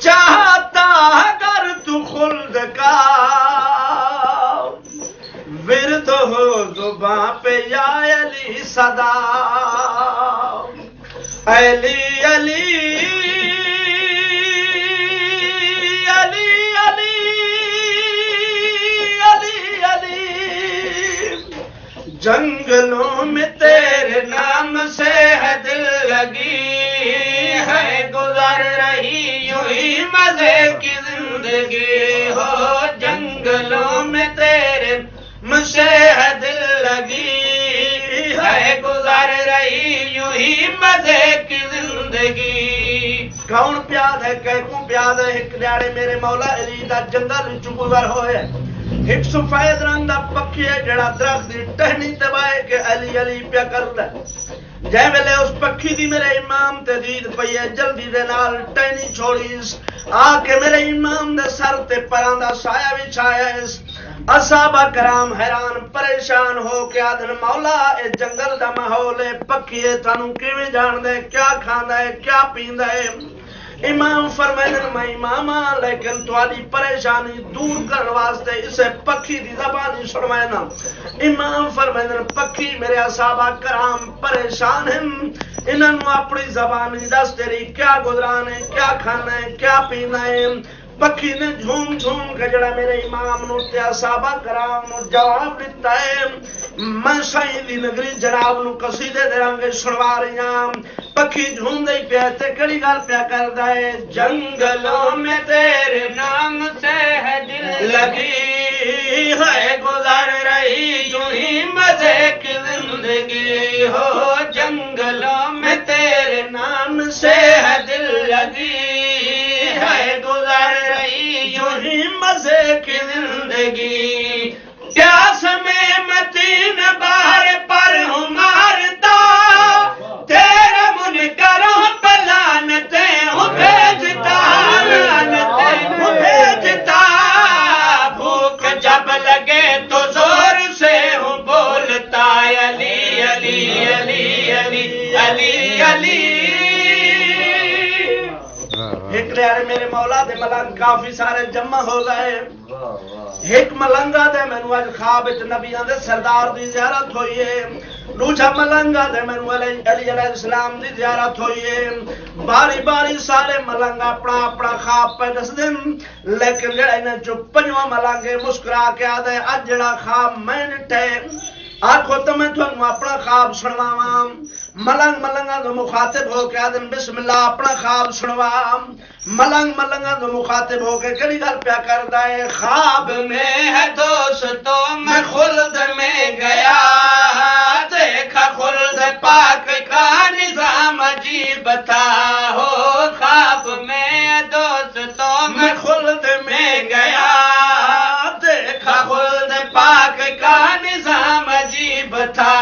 چاہتا اگر تو خلد کا ورد ہو زباں پہ یا علی صدا علی علی علی علی علی علی جنگلوں میں تیرے نام سے ہے دل لگی ہے گزر رہی یوں ہی مزے کی زندگی ہو جنگلوں میں تیرے مجھے ہے دل لگی ہے گزر رہی یوں ہی مزے کی زندگی کون پیاد ہے کہوں پیاد ہے ایک دیاڑے میرے مولا علی دا جنگل وچ گزر ہوئے ایک سفید رنگ دا پکھی ہے جڑا درخت دی ٹہنی تے بائے کہ علی علی پیا کردا جے ویلے اس پکھی دی میرے امام تے دید پئی ہے جلدی دے نال ٹہنی چھوڑیس آ کے میرے امام دے سر تے پراں دا سایہ وچھایا اس اصحابہ کرام حیران پریشان ہو کے آدھن مولا اے جنگل دا ماحول ہے پکھی ہے تانوں کیویں جان دے کیا کھاندا ہے کیا پیندا ہے امام فرمائیں میں امام ہاں لیکن تہاڈی پریشانی دور کرنے واسطے اسے پکھی دی زبانی سنوائے نا امام فرمائیں پکھی میرے اصحابہ کرام پریشان ہیں انہاں نوں اپنی زبانی دس تیری کیا گزران ہے کیا کھانا ہے کیا پینا ہے پکھی نے جھوم جھوم کے جڑا میرے امام نو تے اصحابہ کرام نو جواب دیتا ہے میں سائیں دی نگری جناب نو قصیدے دے رنگے سنوا رہی ہوں پکھی جھوم دے پیا تے کڑی گل پیا کردا ہے جنگلوں میں تیرے نام سے ہے دل لگی ہے گزر رہی یوں ہی مزے کی زندگی ہو جنگلوں میں تیرے نام سے ہے دل لگی ہے گزر رہی یوں ہی مزے کی زندگی پیاس میں میں 3 بار پر ہوں مارتا تیرا منکروں پہ لعنتیں ہوں بھیجتا لعنتیں ہوں بھیجتا بھوک جب لگے تو زور سے ہوں بولتا علی علی علی علی علی علی ایک دیاڑے میرے مولا دے ملنگ کافی سارے جمع ہو گئے ایک ملنگا دے مینوں اج خواب وچ نبیاں دے سردار دی زیارت ہوئی ہے دوجا ملنگا دے مینوں علی علیہ السلام دی زیارت ہوئی ہے باری باری سارے ملنگ اپنا اپنا خواب پہ دس دن لیکن جڑا انہاں چوں پنجواں ملنگ مسکرا کے آدھے اج جڑا خواب میں ڈٹھے آکھو تو میں تھانوں اپنا خواب سنواواں ملنگ ملنگاں دے مخاطب ہو کے آدھن بسم اللہ اپنا خواب سنوا ملنگ ملنگاں دے مخاطب ہو کے کڑی گل پیا کردا ہے خواب میں ہے دوستوں میں خلد میں گیا دیکھا خلد پاک کا نظام عجیب تھا ہو خواب میں ہے دوستوں میں خلد میں گیا دیکھا خلد پاک کا نظام عجیب تھا